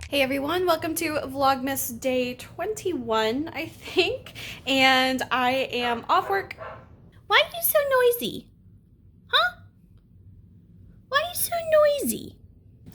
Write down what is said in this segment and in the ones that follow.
Hey everyone, welcome to Vlogmas day 21, I think, and I am off work. Why are you so noisy? Huh? Why are you so noisy?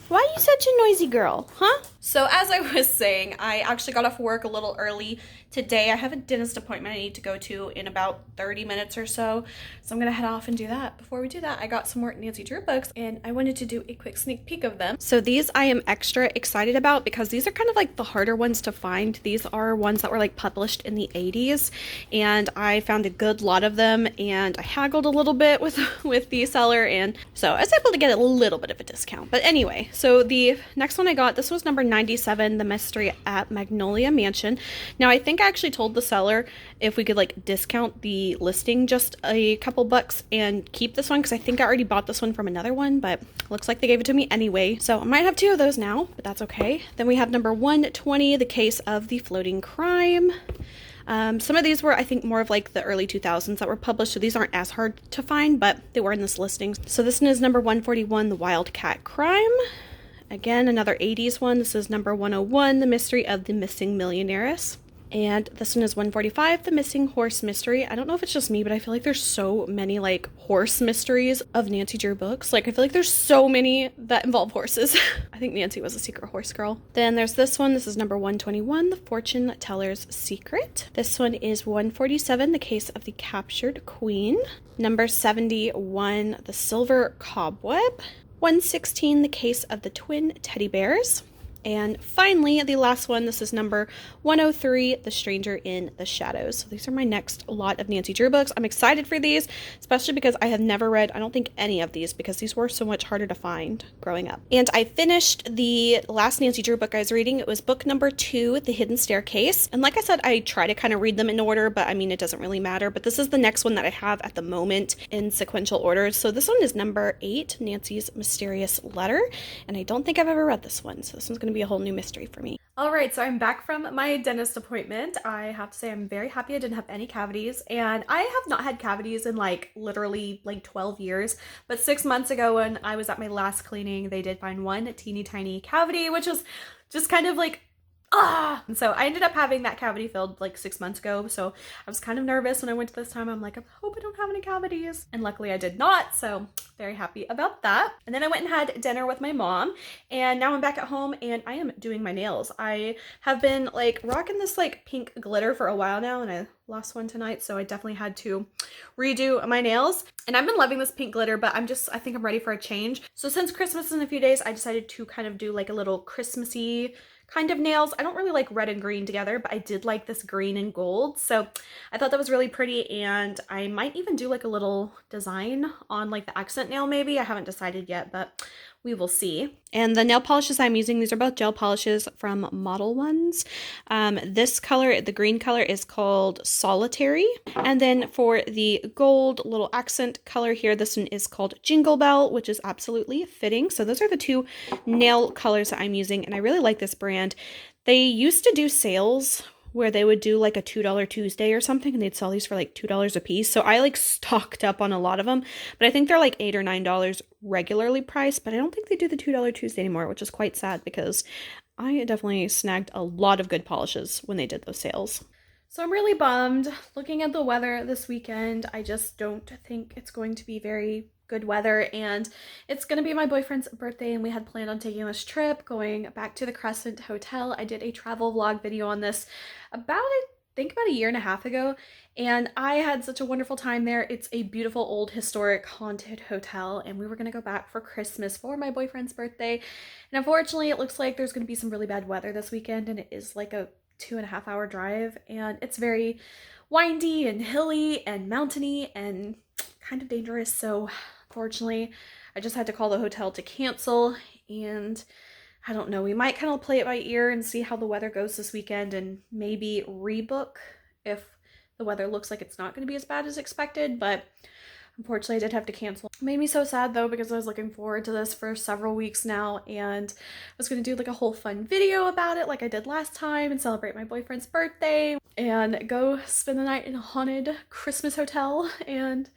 Why are you such a noisy girl, huh? So as I was saying, I actually got off work a little early today. I have a dentist appointment I need to go to in about 30 minutes or so. So I'm gonna head off and do that. Before we do that, I got some more Nancy Drew books and I wanted to do a quick sneak peek of them. So these I am extra excited about because these are kind of like the harder ones to find. These are ones that were like published in the 80s and I found a good lot of them and I haggled a little bit with the seller, and so I was able to get a little bit of a discount. But anyway, so the next one I got, this was number 97, The Mystery at Magnolia Mansion. Now I think I actually told the seller if we could like discount the listing just a couple bucks and keep this one because I think I already bought this one from another one, but looks like they gave it to me anyway. So I might have two of those now, but that's okay. Then we have number 120, The Case of the Floating Crime. Some of these were, I think, more of like the early 2000s that were published, so these aren't as hard to find, but they were in this listing. So this one is number 141, The Wildcat Crime. Again, another 80s one. This is number 101, The Mystery of the Missing Millionaires. And this one is 145, The Missing Horse Mystery. I don't know if it's just me, but I feel like there's so many like horse mysteries of Nancy Drew books. Like I feel like there's so many that involve horses. I think Nancy was a secret horse girl. Then there's this one. This is number 121, The Fortune Teller's Secret. This one is 147, The Case of the Captured Queen. Number 71, The Silver Cobweb. 116, The Case of the Twin Teddy Bears. And finally, the last one, this is number 103, The Stranger in the Shadows. So these are my next lot of Nancy Drew books. I'm excited for these, especially because I have never read, I don't think, any of these because these were so much harder to find growing up. And I finished the last Nancy Drew book I was reading. It was book number 2, The Hidden Staircase. And like I said, I try to kind of read them in order, but I mean, it doesn't really matter. But this is the next one that I have at the moment in sequential order. So this one is number 8, Nancy's Mysterious Letter. And I don't think I've ever read this one. So this one's going to be a whole new mystery for me. All right, so I'm back from my dentist appointment. I have to say I'm very happy I didn't have any cavities, and I have not had cavities in like literally like 12 years, but 6 months ago when I was at my last cleaning, they did find one teeny tiny cavity, which was just kind of like and so I ended up having that cavity filled like 6 months ago, so I was kind of nervous when I went to this time. I'm like, I hope I don't have any cavities, and luckily I did not, so very happy about that. And then I went and had dinner with my mom, and now I'm back at home and I am doing my nails. I have been like rocking this like pink glitter for a while now, and I lost one tonight, so I definitely had to redo my nails. And I've been loving this pink glitter, but I think I'm ready for a change. So since Christmas is in a few days, I decided to kind of do like a little Christmassy kind of nails. I don't really like red and green together, but I did like this green and gold, so I thought that was really pretty, and I might even do like a little design on like the accent nail maybe. I haven't decided yet, but we will see. And the nail polishes I'm using, these are both gel polishes from Model Ones. This color, the green color, is called Solitary. And then for the gold little accent color here, this one is called Jingle Bell, which is absolutely fitting. So those are the two nail colors that I'm using, and I really like this brand. They used to do sales where they would do like a $2 Tuesday or something, and they'd sell these for like $2 a piece. So I like stocked up on a lot of them, but I think they're like $8 or $9 regularly priced, but I don't think they do the $2 Tuesday anymore, which is quite sad because I definitely snagged a lot of good polishes when they did those sales. So I'm really bummed. Looking at the weather this weekend, I just don't think it's going to be very good weather, and it's gonna be my boyfriend's birthday, and we had planned on taking this trip, going back to the Crescent Hotel. I did a travel vlog video on this about a year and a half ago, and I had such a wonderful time there. It's a beautiful old historic haunted hotel, and we were gonna go back for Christmas for my boyfriend's birthday, and unfortunately it looks like there's gonna be some really bad weather this weekend, and it is like a 2.5-hour drive, and it's very windy and hilly and mountainy and kind of dangerous. So unfortunately I just had to call the hotel to cancel, and I don't know, we might kind of play it by ear and see how the weather goes this weekend and maybe rebook if the weather looks like it's not going to be as bad as expected. But unfortunately I did have to cancel. It made me so sad though, because I was looking forward to this for several weeks now, and I was going to do like a whole fun video about it like I did last time and celebrate my boyfriend's birthday and go spend the night in a haunted Christmas hotel, and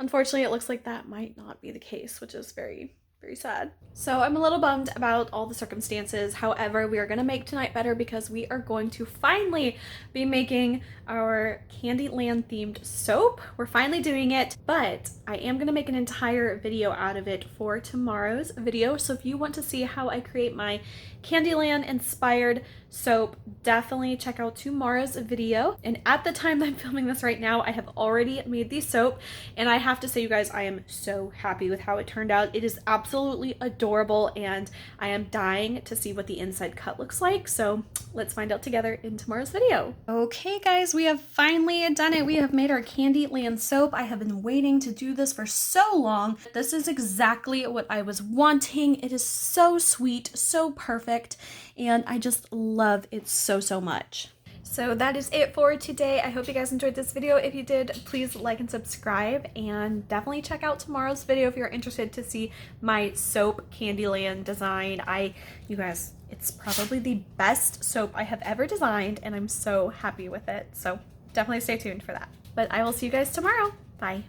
Unfortunately, it looks like that might not be the case, which is very, very sad. So I'm a little bummed about all the circumstances. However, we are going to make tonight better because we are going to finally be making our Candyland themed soap. We're finally doing it, but I am going to make an entire video out of it for tomorrow's video. So if you want to see how I create my Candyland inspired soap, definitely check out tomorrow's video. And at the time that I'm filming this right now, I have already made the soap, and I have to say, you guys, I am so happy with how it turned out. It is absolutely adorable, and I am dying to see what the inside cut looks like. So let's find out together in tomorrow's video. Okay guys, we have finally done it. We have made our Candyland soap. I have been waiting to do this for so long. This is exactly what I was wanting. It is so sweet, so perfect, and I just love it so, so much. So that is it for today. I hope you guys enjoyed this video. If you did, please like and subscribe, and definitely check out tomorrow's video if you're interested to see my soap Candyland design. You guys, it's probably the best soap I have ever designed, and I'm so happy with it. So definitely stay tuned for that. But I will see you guys tomorrow. Bye.